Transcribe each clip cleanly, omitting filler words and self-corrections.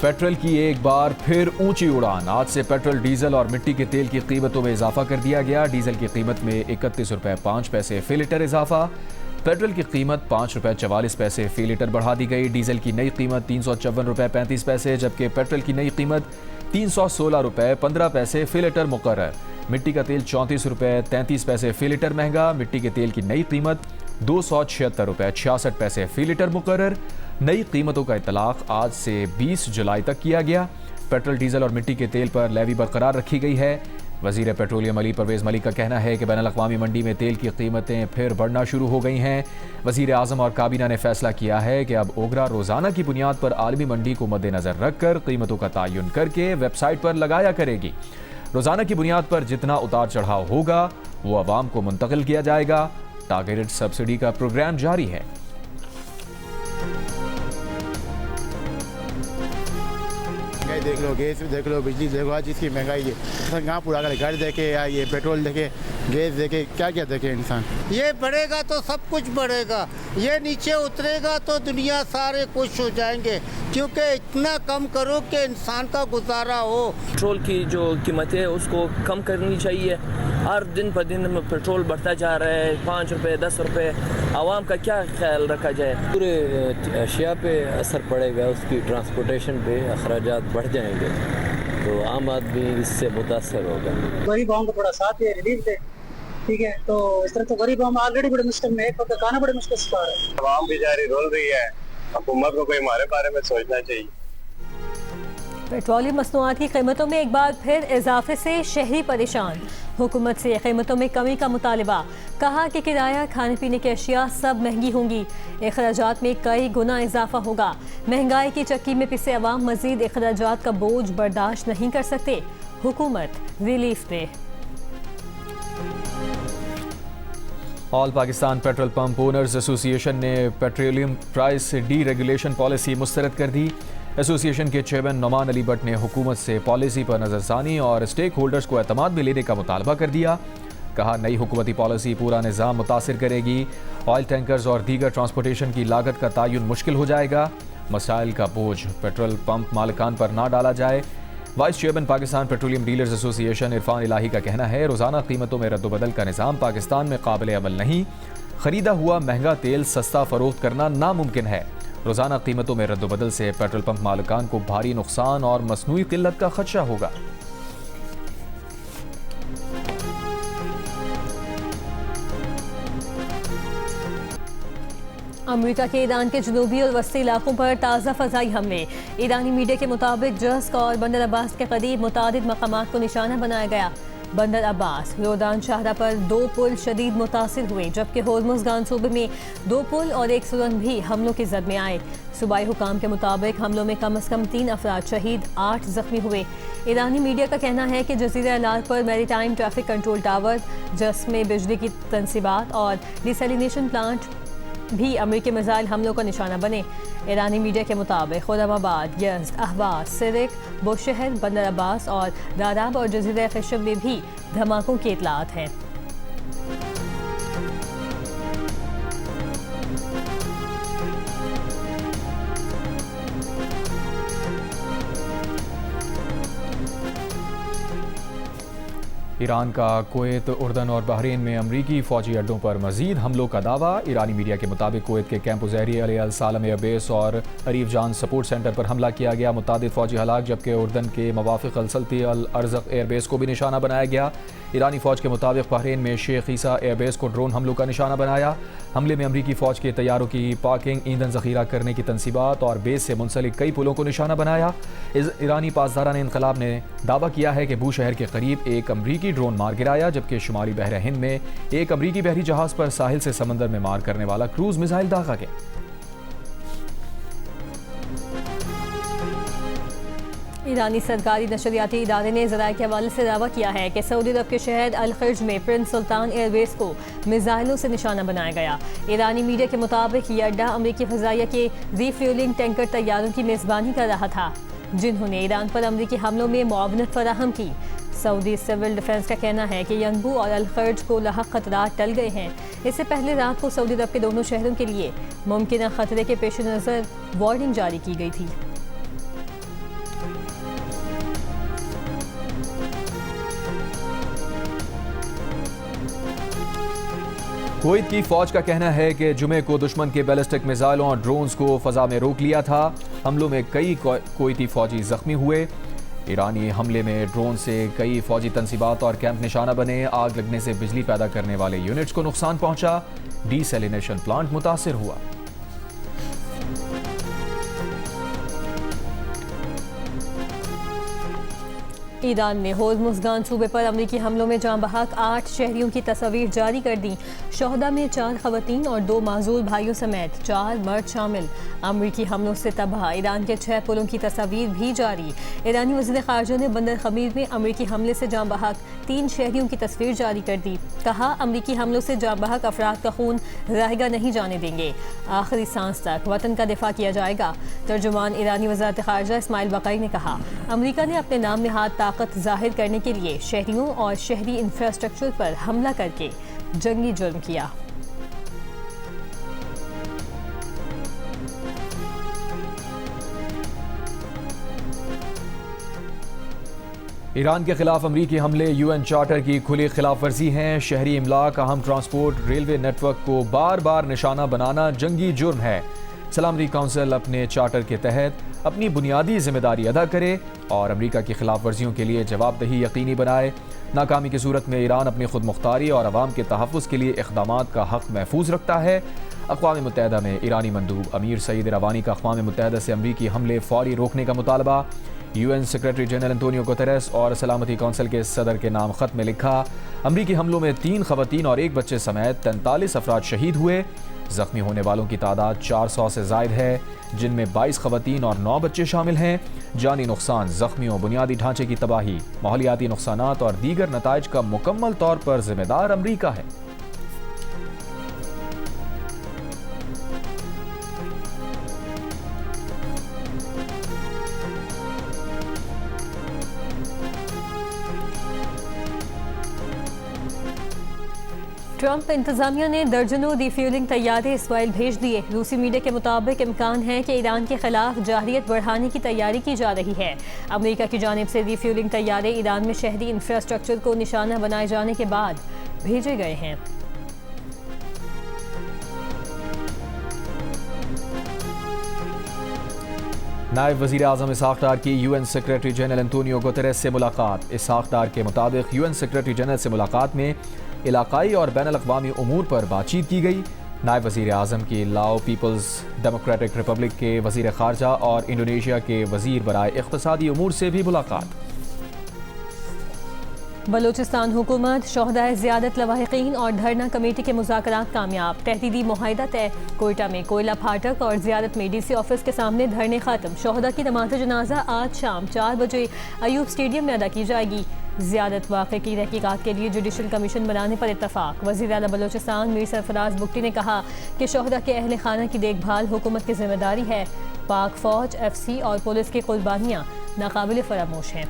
Petrol की एक बार फिर ऊंची उड़ान। आज से पेट्रोल, डीजल और मिट्टी के तेल की कीमतों में इजाफा कर दिया गया। डीजल की कीमत में 31 रुपये 5 पैसे फी लीटर इजाफा। पेट्रोल की कीमत 5 रुपये 44 पैसे फी लीटर बढ़ा दी गई। डीजल की नई कीमत 354 रुपये 35 पैसे, जबकि पेट्रोल की नई कीमत 316 रुपये 15 पैसे फी लीटर मुकर्रर। मिट्टी का तेल 34 रुपये 33 पैसे फी लीटर महंगा। मिट्टी के तेल की नई कीमत 276 रुपये 66 पैसे फी लीटर मुकर्रर। नई कीमतों का इतलाक आज से 20 जुलाई तक किया गया। पेट्रोल, डीजल और मिट्टी के तेल पर लेवी बरकरार रखी गई है। वजीर पेट्रोलियम अली परवेज मलिक का कहना है कि बैनुल-अक़वामी मंडी में तेल की कीमतें फिर बढ़ना शुरू हो गई हैं। वजीर आज़म और काबीना ने फैसला किया है कि अब ओगरा रोज़ाना की बुनियाद पर आलमी मंडी को मद्देनज़र रखकर कीमतों का तयन करके वेबसाइट पर लगाया करेगी। रोज़ाना की बुनियाद पर जितना उतार चढ़ाव होगा वो आवाम को मुंतकिल किया जाएगा। टारगेटेड सब्सिडी का प्रोग्राम जारी है। देख लो, गैस देख लो, बिजली देखो, आज इसकी महंगाई है। इंसान कहाँ पूरा करे? घर देखे या ये पेट्रोल देखे, गैस देखे, क्या क्या देखे इंसान। ये बढ़ेगा तो सब कुछ बढ़ेगा, ये नीचे उतरेगा तो दुनिया सारे खुश हो जाएंगे, क्योंकि इतना कम करो कि इंसान का गुजारा हो। पेट्रोल की जो कीमत है उसको कम करनी चाहिए। हर दिन पर दिन पेट्रोल बढ़ता जा रहा है, 5 रुपये 10 रुपये। आवाम का क्या ख्याल रखा जाए? पूरे अशिया पे असर पड़ेगा, उसकी ट्रांसपोर्टेशन पे अखराजात बढ़ जाएंगे, तो आम आदमी इससे मुतासर होगा। गरीबों को थोड़ा साथ दे, रिलीफ दे, ठीक है। तो इस तरह तो गरीब हम ऑलरेडी बड़े मुश्किल में, एक वक्त खाना बड़े मुश्किल से पा रहे हैं। आवाम बेचारी रोल रही है, हुकूमत को कोई हमारे बारे में सोचना चाहिए। पेट्रोलियम मसनूआत की कीमतों में एक बार फिर इजाफे से शहरी परेशान। हुकूमत से कीमतों में कमी का मुतालबा। कहा कि किराया, खाने पीने की अशिया सब महंगी होंगी। अखराजात में कई गुना इजाफा होगा। महंगाई की चक्की में पिसे अवाम मजीद अखराजात का बोझ बर्दाश्त नहीं कर सकते। हुकूमत रिलीफ दे। All Pakistan petrol pump owners association ने पेट्रोलियम प्राइस डीरेगुलेशन पॉलिसी मुस्तरद कर दी। एसोसिएशन के चेयरमैन नोमान अली भट्ट ने हुकूमत से पॉलिसी पर नज़रसानी और स्टेक होल्डर्स को एतमाद में लेने का मुतालबा कर दिया। कहा, नई हुकूमती पॉलिसी पूरा निज़ाम मुतासिर करेगी। ऑयल टैंकर्स और दीगर ट्रांसपोर्टेशन की लागत का तयन मुश्किल हो जाएगा। मसाइल का बोझ पेट्रोल पंप मालिकान पर ना डाला जाए। Vice chairman Pakistan petroleum dealers association Irfan Ilahi का कहना है, रोज़ाना कीमतों में रद्दबदल का निज़ाम पाकिस्तान में काबिल अमल नहीं। ख़रीदा हुआ महंगा तेल सस्ता फ़रोख्त करना नामुमकिन है। रोज़ाना कीमतों में रद्दबदल से पेट्रोल पंप मालिकान को भारी नुकसान और मसनूई किल्लत का खदशा होगा। अमेरिका के ईरान के जनूबी और वस्ती इलाकों पर ताज़ा फ़ज़ाई हमले। ईरानी मीडिया के मुताबिक जस्क और बंदर अब्बास के करीब मुतादिद मकामात को निशाना बनाया गया। बंदर अब्बास, रोदान शाहरा पर 2 पुल शदीद मुतासिर हुए, जबकि होर्मुज़गान सूबे में 2 पुल और 1 सुरंग भी हमलों की जद में आए। सूबाई हुकाम के मुताबिक हमलों में कम अज़ कम 3 अफराद शहीद, 8 जख्मी हुए। ईरानी मीडिया का कहना है कि जज़ीरा अल-अर्ब पर maritime traffic control tower, Jask में बिजली की तनसीबात और डिसैलिनेशन प्लांट भी अमेरिकी मिसाइल हमलों का निशाना बने। ईरानी मीडिया के मुताबिक खुर्रमाबाद, यज़्द, अहवाज, सिरिक, बुशहर, बंदर अब्बास और दाराब और जज़ीरा ख़शब में भी धमाकों की इतलात हैं। ईरान का कुवैत, उर्दन और बहरीन में अमरीकी फ़ौजी अड्डों पर मज़ीद हमलों का दावा। ईरानी मीडिया के मुताबिक कुवैत के कैंप ज़हरी अल सालम एयरबेस और अरीफ जान सपोर्ट सेंटर पर हमला किया गया। मुतादिद फ़ौजी हलाक, जबकि उर्दन के मवाफ़िक़ अल-सल्ती अल-अर्ज़क़ एयरबेस को भी निशाना बनाया गया। ईरानी फ़ौज के मुताबिक बहरीन में शेख ईसा एयरबेस को ड्रोन हमलों का निशाना बनाया। हमले में अमरीकी फ़ौज के तैयारों की पार्किंग, ईंधन ज़ख़ीरा करने की तनसीबात और बेस से मुंसलिक कई पुलों को निशाना बनाया। ईरानी पासदारान इनक़लाब ने दावा किया है कि बू शहर के करीब एक अमरीकी ड्रोन मार गिराया, जबकि शुमाली बहर हिंद में एक अमरीकी बहरी जहाज पर साहिल से समंदर में मार करने वाला क्रूज मिसाइल दागा गया। ईरानी सरकारी नशरियाती इदारे ने ज़राए के हवाले से दावा किया है कि सऊदी अरब के शहर अल-खर्ज में प्रिंस सुल्तान एयरबेस को मिसाइलों से निशाना बनाया गया। ईरानी मीडिया के मुताबिक यह अड्डा अमरीकी फ़ज़ाइया के रीफ्यूलिंग टैंकर तैयारों की मेज़बानी कर रहा था, जिन्होंने ईरान पर अमरीकी हमलों में मुआवनत फराहम की। सऊदी सिविल डिफेंस का कहना है कि यनबू और अल-खर्ज को लाहक खतरात टल गए हैं। इससे पहले रात को सऊदी अरब के दोनों शहरों के लिए मुमकिन खतरे के पेश नज़र वार्निंग जारी की गई थी। कुवैत की फौज का कहना है कि जुमे को दुश्मन के बैलिस्टिक मिसाइलों और ड्रोन्स को फजा में रोक लिया था। हमलों में कई कुवैती फौजी जख्मी हुए। ईरानी हमले में ड्रोन से कई फौजी तंसीबात और कैंप निशाना बने। आग लगने से बिजली पैदा करने वाले यूनिट्स को नुकसान पहुंचा। डीसैलिनेशन प्लांट मुतासिर हुआ। ईरान ने होर्मुज़गान सूबे पर अमरीकी हमलों में जाँ बहक 8 शहरियों की तस्वीर जारी कर दी। शोहदा में 4 खवातीन और 2 माजूर भाइयों समेत 4 मर्द शामिल। अमरीकी हमलों से तबाह ईरान के 6 पुलों की तस्वीर भी जारी। ईरानी वज़ीर ख़ारजा ने बंदर ख़मीर में अमरीकी हमले से जाँ बहक 3 शहरियों की तस्वीर जारी कर दी। कहा, अमरीकी हमलों से जाँ बहक अफराद का खून रहेगा नहीं जाने देंगे। आखिरी सांस तक वतन का दिफा किया जाएगा। तर्जुमान ईरानी वज़ारत ख़ारजा इस्माइल बक़ई ने कहा, अमरीका ने अपने नाम नहाद ताकत जाहिर करने के लिए शहरियों और शहरी इंफ्रास्ट्रक्चर पर हमला करके जंगी जुर्म किया। ईरान के खिलाफ अमरीकी हमले यूएन चार्टर की खुली खिलाफ वर्जी हैं। शहरी इमलाक, अहम ट्रांसपोर्ट, रेलवे नेटवर्क को बार बार निशाना बनाना जंगी जुर्म है। सलामती काउंसिल अपने चार्टर के तहत अपनी बुनियादी जिम्मेदारी अदा करे और अमरीका की खिलाफ वर्जियों के लिए जवाबदही यकीनी बनाए। नाकामी की सूरत में ईरान अपनी खुद मुख्तारी और अवाम के तहफ़्फ़ुज़ के लिए इक़दामात का हक़ महफूज रखता है। अक़वाम मुत्तहिदा में ईरानी मंदूब अमीर सईद रवानी का अक़वाम मुत्तहिदा से अमरीकी हमले फौरी रोकने का मुतालबा। UN secretary general Antonio Guterres और सलामती काउंसिल के सदर के नाम ख़त में लिखा, अमरीकी हमलों में 3 खवातीन और 1 बच्चे समेत 43 अफराद शहीद हुए। जख्मी होने वालों की तादाद 400 से ज़ायद है, जिनमें 22 खवातीन और 9 बच्चे शामिल हैं। जानी नुकसान, जख्मियों, बुनियादी ढांचे की तबाही, माहौलियाती नुकसानात और दीगर नताइज का मुकम्मल तौर पर जिम्मेदार अमरीका है। ट्रंप इंतजामिया ने दर्जनों रिफ्यूलिंग तैयारे इसराइल भेज दिए। रूसी मीडिया के मुताबिक इम्कान है कि ईरान के खिलाफ जाहिरियत बढ़ाने की तैयारी की जा रही है। अमेरिका की जानिब से रिफ्यूलिंग तैयारे ईरान में शहरी इंफ्रास्ट्रक्चर को निशाना बनाए जाने के बाद भेजे गए हैं। नायब वज़ीर आज़म इसहाक़ डार की UN secretary general Antonio Guterres से मुलाकात। इसहाक़ डार के मुताबिक यूएन सेक्रेटरी जनरल से मुलाकात में इलाकाई और बैनुल-अक़वामी उमूर पर बातचीत की गई। नायब वज़ीर आज़म की लाओ पीपल्स डेमोक्रेटिक रिपब्लिक के वज़ीर ख़ारजा और इंडोनेशिया के वज़ीर बराए इक़्तिसादी उमूर से भी मुलाकात। बलूचिस्तान हुकूमत, शोहदाए ज़ियादत लवाहिकीन और धरना कमेटी के मुज़ाकरात कामयाब। तहदीदी मुआहिदा तय। कोयटा में कोयला फाटक और ज़ियादत में डीसी ऑफिस के सामने धरने ख़त्म। शोहदा की नमाज़ जनाजा आज शाम 4 बजे अयूब स्टेडियम में अदा की जाएगी। ज़ियादत वाक़े की तहकीकात के लिए जुडिशल कमीशन बनाने पर इत्तफाक। वज़ीर आला बलूचिस्तान मीर सरफराज बुगटी ने कहा कि शोहदा के अहले खाना की देखभाल हुकूमत की जिम्मेदारी है। पाक फ़ौज, FC और पुलिस की कुर्बानियाँ नाकाबिल फरामोश हैं।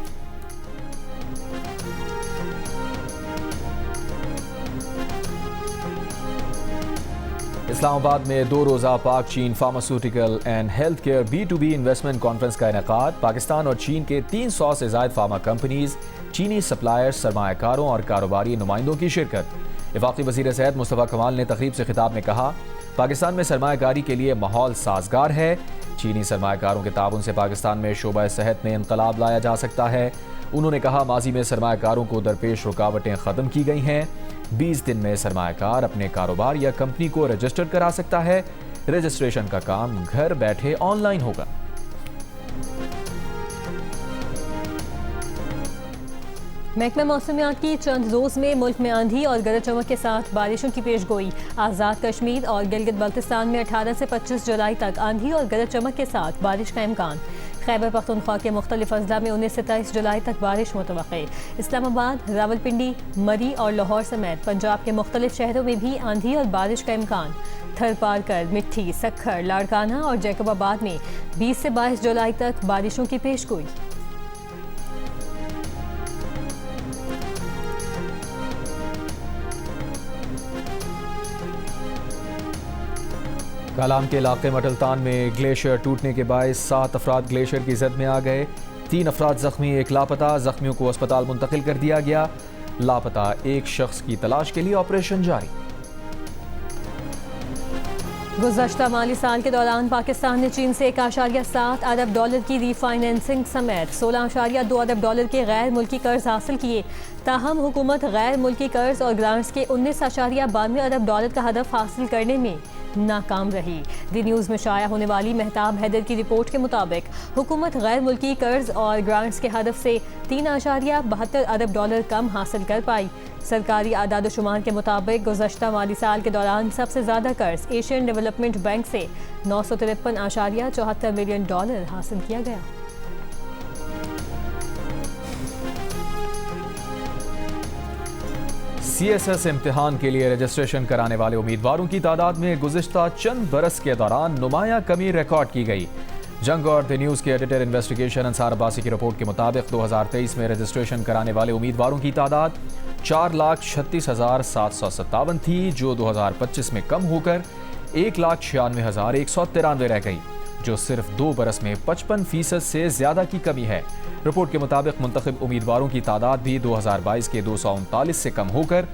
इस्लामाबाद में 2 रोज़ा पाक चीन pharmaceutical and health care B2B investment conference का इनेकाद। पाकिस्तान और चीन के 300 से ज़ायद फार्मा कंपनीज, चीनी सप्लायर्स, सरमायाकारों और कारोबारी नुमाइंदों की शिरकत। वफाकी वज़ीर सेहत मुस्तफ़ा कमाल ने तकरीब से खिताब में कहा, पाकिस्तान में सरमायाकारी के लिए माहौल साजगार है। चीनी सरमायाकारों के ताउन से पाकिस्तान में शोबा सेहत में इनकलाब लाया जा सकता है। उन्होंने कहा, माजी में सरमायाकारों को दरपेश रुकावटें ख़त्म की गई हैं। 20 दिन में सरमायाकार अपने कारोबार या कंपनी को रजिस्टर करा सकता है। रजिस्ट्रेशन का काम घर बैठे ऑनलाइन होगा। महकमा मौसमियात की चंद रोज़ में मुल्क में आंधी और गरज चमक के साथ बारिशों की पेशगोई। आज़ाद कश्मीर और गिलगित बल्तिस्तान में 18 से 25 जुलाई तक आंधी और गरज चमक के साथ बारिश का इम्कान। खैबर पख्तूनख्वा के मुख्तलिफ अजला में 19 से 23 जुलाई तक बारिश मुतवक्के। इस्लामाबाद, रावलपिंडी, मरी और लाहौर समेत पंजाब के मुख्तलिफ शहरों में भी आंधी और बारिश का इम्कान। थर पार कर मिट्टी, सक्खर, लाड़काना और जैकबाबाद में 20 से 22 जुलाई तक बारिशों की पेशगोई। कालाम के इलाके मटलतान में ग्लेशियर टूटने के बायस 7 अफराद ग्लेशियर की जद में आ गए। 3 अफराद जख्मी, 1 लापता। जख्मियों को अस्पताल मुंतकिल कर दिया गया। लापता एक शख्स की तलाश के लिए ऑपरेशन जारी। गुज़श्ता माली साल के दौरान पाकिस्तान ने चीन से 1.7 अरब डॉलर की रीफाइनेंसिंग समेत 16.2 अरब डॉलर के गैर मुल्की कर्ज हासिल किए। ताहम हुकूमत गैर मुल्की कर्ज और ग्रांट्स के 19.92 अरब डॉलर का हदफ हासिल करने में नाकाम रही। दी न्यूज़ में शाया होने वाली मेहताब हैदर की रिपोर्ट के मुताबिक हुकूमत गैर मुल्की कर्ज और ग्रांट्स के हदफ से 3.72 अरब डॉलर कम हासिल कर पाई। सरकारी आदाद-ओ-शुमार के मुताबिक गुज़श्ता माली साल के दौरान सबसे ज़्यादा कर्ज एशियन डेवलपमेंट बैंक से 953.74 मिलियन डॉलर हासिल किया गया। CSS इम्तिहान के लिए रजिस्ट्रेशन कराने वाले उम्मीदवारों की तादाद में गुज़िश्ता चंद बरस के दौरान नुमाया कमी रिकॉर्ड की गई। जंग और द न्यूज़ के एडिटर इन्वेस्टिगेशन अंसार अब्बासी की रिपोर्ट के मुताबिक 2023 में रजिस्ट्रेशन कराने वाले उम्मीदवारों की तादाद 4,36,757 थी, जो 2025 में कम होकर 1,96,193 रह गई, जो सिर्फ 2 बरस में 55% से ज़्यादा की कमी है। रिपोर्ट के मुताबिक मुंतखब उम्मीदवारों की तादाद भी 2022 के 239 से कम होकर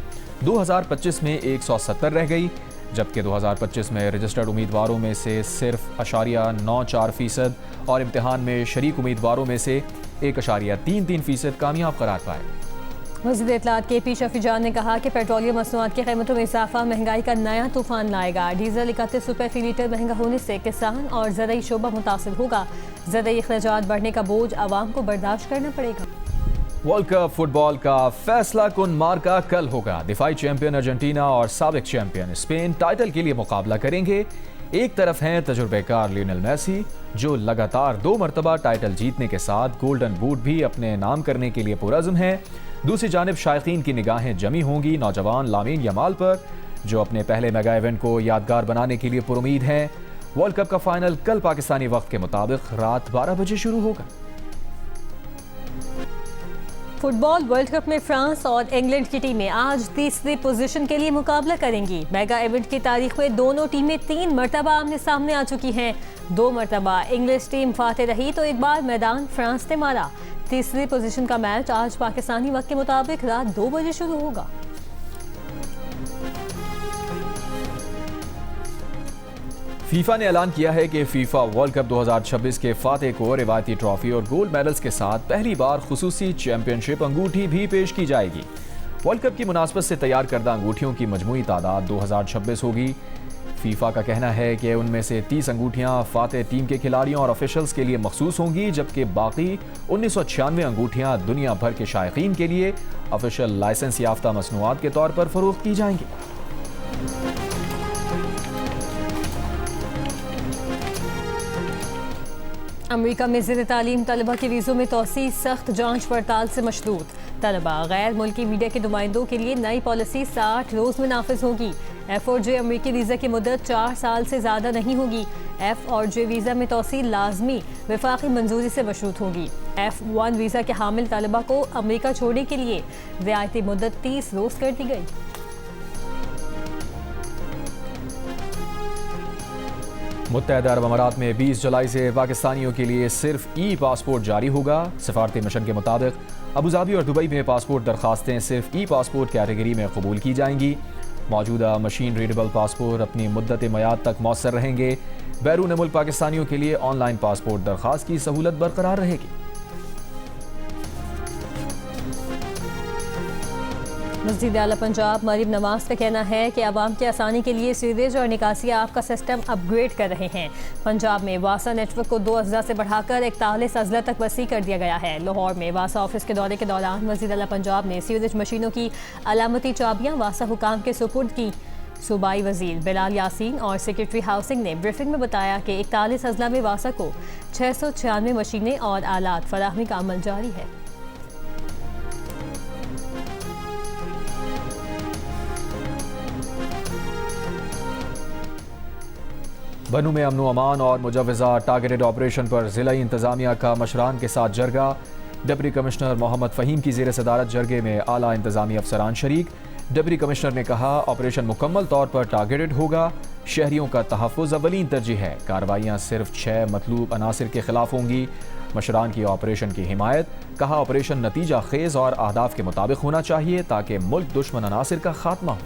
2025 में 170 रह गई, जबकि 2025 में रजिस्टर्ड उम्मीदवारों में से सिर्फ 0.94% और इम्तिहान में शरीक उम्मीदवारों में से 1.33% कामयाब करार पाए। वज़ीर इत्तलात KP शफी जान ने कहा कि पेट्रोलियम मसनूआत की कीमतों में इजाफा महंगाई का नया तूफान लाएगा। डीजल 31 रुपये फी लीटर महंगा होने से किसान और ज़राई शोबा मुतासिर होगा। ज़राई अखराजात बढ़ने का बोझ आवाम को बर्दाश्त करना पड़ेगा। वर्ल्ड कप फुटबॉल का फैसला कुन मार्का कल होगा। दिफाई चैंपियन अर्जेंटीना और साबिक चैंपियन स्पेन टाइटल के लिए मुकाबला करेंगे। एक तरफ हैं तजुर्बेकार लियोनेल मेसी, जो लगातार 2 मरतबा टाइटल जीतने के साथ गोल्डन बूट भी अपने नाम करने के लिए पुरअज़्म हैं। दूसरी जानिब शायकीन की निगाहें जमी होंगी नौजवान लामीन यमाल पर, जो अपने पहले मेगा इवेंट को यादगार बनाने के लिए पुरुमीद हैं। वर्ल्ड कप का फाइनल कल पाकिस्तानी वक्त के मुताबिक रात 12 बजे शुरू होगा। फुटबॉल वर्ल्ड कप में फ्रांस और इंग्लैंड की टीमें आज तीसरी पोजीशन के लिए मुकाबला करेंगी। मेगा इवेंट की तारीख में दोनों टीमें 3 मरतबा आमने सामने आ चुकी हैं। 2 मरतबा इंग्लिश टीम फाते रही तो एक बार मैदान फ्रांस ने मारा। तीसरी पोजीशन का मैच आज पाकिस्तानी वक्त के मुताबिक रात 2 बजे शुरू होगा। फीफा ने ऐलान किया है कि फीफा वर्ल्ड कप 2026 के फातेह को रिवायती ट्रॉफी और गोल्ड मेडल्स के साथ पहली बार खुसूसी चैंपियनशिप अंगूठी भी पेश की जाएगी। वर्ल्ड कप की मुनासबत से तैयार करदा अंगूठियों की मजमूई तादाद 2026 होगी। फीफा का कहना है कि उनमें से 30 अंगूठियां फातेह टीम के खिलाड़ियों और ऑफिशियल्स के लिए मखसूस होंगी, जबकि बाकी 1996 अंगूठियां दुनिया भर के शायकीन के लिए ऑफिशियल लाइसेंस याफ्ता मसनूआत के तौर पर फरोख्त की जाएंगी। अमेरिका में ज़ेर तालीम तलबा के वीज़ों में तोसी सख्त जांच पड़ताल से मशदूद। तलबा गैर मुल्की मीडिया के नुमाइंदों के लिए नई पॉलिसी 60 रोज़ में नाफिज होगी। F और J अमेरिकी वीज़ा की मुद्दत 4 साल से ज़्यादा नहीं होगी। F और J वीज़ा में तोसी लाजमी वफाकी मंजूरी से मशरूत होगी। F1 वीज़ा के हामिल तलबा को अमेरिका छोड़ने के लिए रियायती मुद्दत 30 रोज़ कर दी गई। मुत्तहदा अरब अमारात में 20 जुलाई से पाकिस्तानियों के लिए सिर्फ ई पासपोर्ट जारी होगा। सफारती मिशन के मुताबिक अबूधाबी और दुबई में पासपोर्ट दरखास्तें सिर्फ ई पासपोर्ट कैटेगरी में कबूल की जाएंगी। मौजूदा मशीन रीडेबल पासपोर्ट अपनी मुद्दत मयाद तक मौसर रहेंगे। बैरून मुल्क पाकिस्तानियों के लिए ऑनलाइन पासपोर्ट दरखास्त की सहूलत बरकरार रहेगी। वज़ीर आला पंजाब मरीम नवाज का कहना है कि आवाम की आसानी के लिए सीवरेज और निकासी आप का सिस्टम अपग्रेड कर रहे हैं। पंजाब में वासा नेटवर्क को 2 अज़ला से बढ़ाकर 41 अज़ला तक वसी कर दिया गया है। लाहौर में वासा ऑफिस के दौरे के दौरान वज़ीर आला पंजाब ने सीवरेज मशीनों की अलामती चाबियाँ वासा हुकाम के सुपुर्द की। सूबाई वज़ीर बिलाल यासीन और सेक्रेटरी हाउसिंग ने ब्रीफिंग में बताया कि 41 अज़ला में वासा को 696 मशीनें और आलात फराहमी का अमल जारी है। बनू में अमन अमान और मुजव्वज़ा टारगेटेड ऑपरेशन पर ज़िला इंतज़ामिया का मशरान के साथ जरगा। डिप्टी कमिश्नर मोहम्मद फ़हीम की ज़ेर सदारत जरगे में आला इंतज़ामी अफसरान शरीक। डिप्टी कमिश्नर ने कहा ऑपरेशन मुकम्मल तौर पर टारगेटेड होगा। शहरियों का तहफ़्फ़ुज़ अव्वलीन तरजीह है। कार्रवाइयाँ सिर्फ 6 मतलूब अनासिर के खिलाफ होंगी। मशरान की ऑपरेशन की हिमायत। कहा ऑपरेशन नतीजा खेज़ और अहदाफ के मुताबिक होना चाहिए ताकि मुल्क दुश्मन अनासिर का खात्मा हो।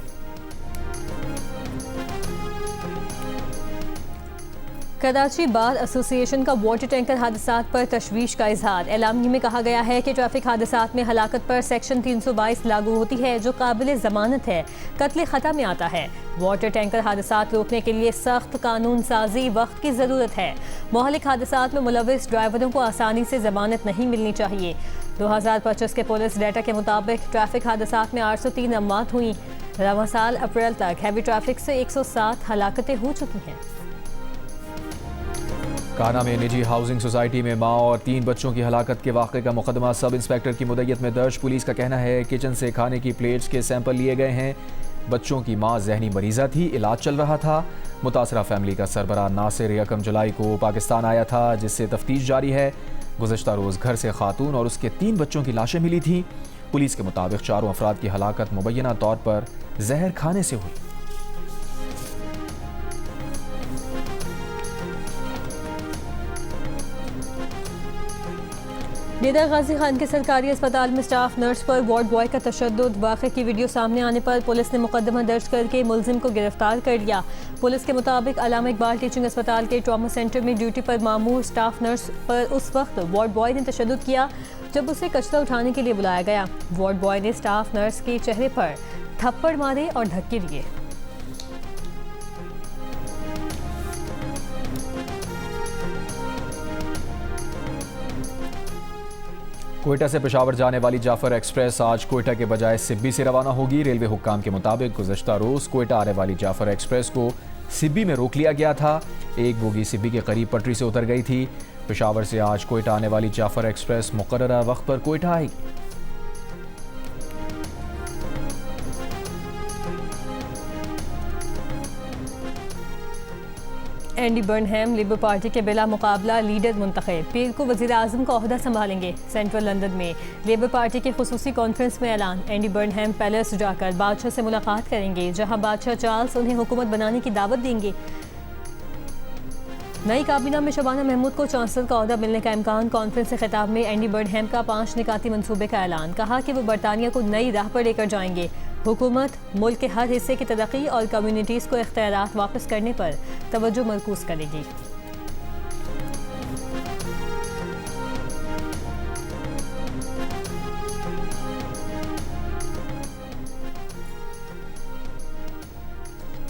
कराची बार एसोसिएशन का वाटर टैंकर हादसात पर तशवीश का इजहार। एलामिया में कहा गया है कि ट्रैफिक हादसात में हलाकत पर सेक्शन 322 लागू होती है, जो काबिल जमानत है, कत्ल खता में आता है। वाटर टैंकर हादसात रोकने के लिए सख्त कानून साजी वक्त की ज़रूरत है। मोहलिक हादसात में मुलविस ड्राइवरों को आसानी से जमानत नहीं मिलनी चाहिए। 2025 के पुलिस डाटा के मुताबिक ट्रैफिक हादसात में 803 अमवात हुई। रवां साल अप्रैल तक हैवी ट्रैफिक से 107 हलाकतें हो चुकी हैं। काना में निजी हाउसिंग सोसाइटी में मां और 3 बच्चों की हलाकत के वाक़े का मुकदमा सब इंस्पेक्टर की मुद्दत में दर्ज। पुलिस का कहना है किचन से खाने की प्लेट्स के सैंपल लिए गए हैं। बच्चों की मां जहनी मरीज़ा थी, इलाज चल रहा था। मुतासरा फैमिली का सरबराह नासिर 1 जुलाई को पाकिस्तान आया था, जिससे तफ्तीश जारी है। गुज़श्ता रोज़ घर से खातून और उसके 3 बच्चों की लाशें मिली थी। पुलिस के मुताबिक 4 अफराद की हलाकत मुबैना तौर पर जहर खाने से हुई। निदा गाजी खान के सरकारी अस्पताल में स्टाफ नर्स पर वार्ड बॉय का तशद्दुद। वाक़े की वीडियो सामने आने पर पुलिस ने मुकदमा दर्ज करके मुलजिम को गिरफ्तार कर लिया। पुलिस के मुताबिक अल्लामा इकबाल टीचिंग अस्पताल के ट्रॉमा सेंटर में ड्यूटी पर मामूर स्टाफ नर्स पर उस वक्त वार्ड बॉय ने तशद्दुद किया जब उसे कचरा उठाने के लिए बुलाया गया। वार्ड बॉय ने स्टाफ नर्स के चेहरे पर थप्पड़ मारे और धक्के दिए। कोयटा से पेशावर जाने वाली जाफर एक्सप्रेस आज कोयटा के बजाय सिब्बी से रवाना होगी। रेलवे हुक्काम के मुताबिक गुज़श्ता रोज़ कोयटा आने वाली जाफर एक्सप्रेस को सिब्बी में रोक लिया गया था। एक बोगी सिब्बी के करीब पटरी से उतर गई थी। पेशावर से आज कोयटा आने वाली जाफर एक्सप्रेस मुकर्ररा वक्त पर कोयटा आएगी। एंडी बर्नहैम लेबर पार्टी के बिला मुकाबला लीडर मुंतखब, पीर को वज़ीर आज़म का ओहदा संभालेंगे। सेंट्रल लंदन में लेबर पार्टी की खुसूसी कॉन्फ्रेंस में ऐलान। एंडी बर्नहैम पैलेस जाकर बादशाह से मुलाकात करेंगे, जहां बादशाह चार्ल्स उन्हें हुकूमत बनाने की दावत देंगे। नई काबीना में शबाना महमूद को चांसलर का ओहदा मिलने का इम्कान। कॉन्फ्रेंस से खिताब में एंडी बर्नहैम का 5 निकाती मंसूबे का ऐलान। कहा कि वो बरतानिया को नई राह पर लेकर जाएंगे। हुकूमत मुल्क के हर हिस्से की तरक्की और कम्युनिटीज़ को इख्तियारात वापस करने पर तवज्जो मरकूज करेगी।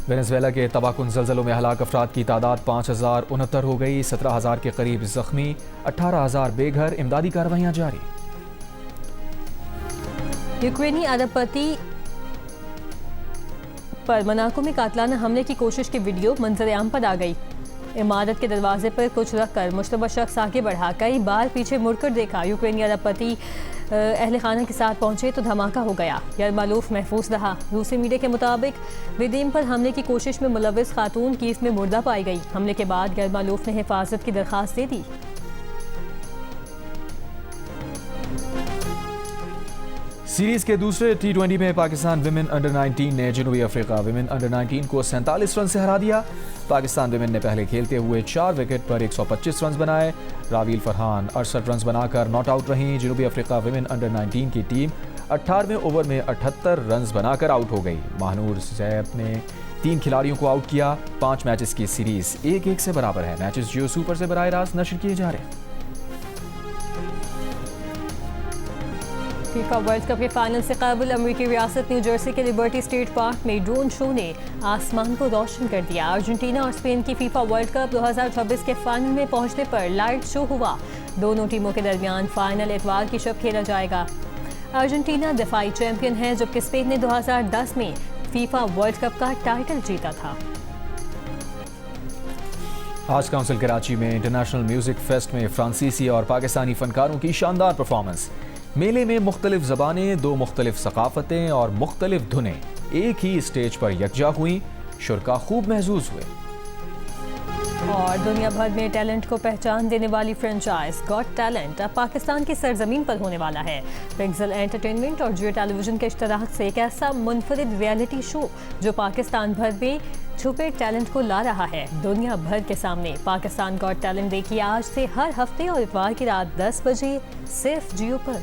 वेनेजुएला के तबाहकुन ज़लज़लों में हलाक अफराद की तादाद 5069 हो गई। 17,000 के करीब जख्मी, 18,000 बेघर। इमदादी कार्रवाइयाँ जारी। यूक्रेनी अरबपति पर मनाको में कातलाना हमले की कोशिश की वीडियो मंजर आम पर आ गई। इमारत के दरवाजे पर कुछ रखकर मुश्तबा शख्स आगे बढ़ा, कई बार पीछे मुड़कर देखा। यूक्रेनी अरबपति अहल खाना के साथ पहुंचे तो धमाका हो गया। यरमालूफ महफूज रहा। रूसी मीडिया के मुताबिक विदीम पर हमले की कोशिश में मुलविस खातून कीव में मुर्दा पाई गई। हमले के बाद यरमालूफ ने हिफाजत की दरख्वास्त दे दी। सीरीज के दूसरे T20 में पाकिस्तान विमेन अंडर 19 ने जनूबी अफ्रीका विमेन अंडर 19 को 47 रन से हरा दिया। पाकिस्तान विमेन ने पहले खेलते हुए 4 विकेट पर 125 रन बनाए। रावील फरहान 68 रन बनाकर नॉट आउट रहीं। जनूबी अफ्रीका विमेन अंडर 19 की टीम 18वें ओवर में 78 रन बनाकर आउट हो गई। महानूर जैब ने 3 खिलाड़ियों को आउट किया। 5 मैचेस की सीरीज 1-1 से बराबर है। मैचेस जियो सुपर से बराह रास्त नशर किए जा रहे हैं। फीफा वर्ल्ड कप के फाइनल से कबल अमेरिकी रियासत न्यू जर्सी के लिबर्टी स्टेट पार्क में ड्रोन शो ने आसमान को रोशन कर दिया। अर्जेंटीना और स्पेन की फीफा वर्ल्ड कप 2026 के फाइनल में पहुंचने पर लाइट शो हुआ। दोनों टीमों के दरमियान फाइनल इतवार की शब खेला जाएगा। अर्जेंटीना दफाई चैंपियन है, जबकि स्पेन ने 2010 में फीफा वर्ल्ड कप का टाइटल जीता था। आज काउंसिल कराची में इंटरनेशनल म्यूजिक फेस्ट में फ्रांसीसी और पाकिस्तानी फनकारों की शानदार परफॉर्मेंस। मेले में मुख्तलिफ ज़बानें, 2 मुख्तलिफ सकाफतें और मुख्तलिफ धुनें एक ही स्टेज पर यकजा हुई। शुरका खूब महसूस हुए। और दुनिया भर में टैलेंट को पहचान देने वाली फ्रेंचाइज गॉट टैलेंट अब पाकिस्तान की सरजमीन पर होने वाला है। पिक्सल एंटरटेनमेंट और जियो टेलीविजन के इश्तराक से एक ऐसा मुनफरिद रियलिटी शो जो पाकिस्तान भर में छुपे टैलेंट को ला रहा है दुनिया भर के सामने। पाकिस्तान गॉट टैलेंट देखिए आज से हर हफ्ते और इतवार की रात 10 बजे सिर्फ जियो पर।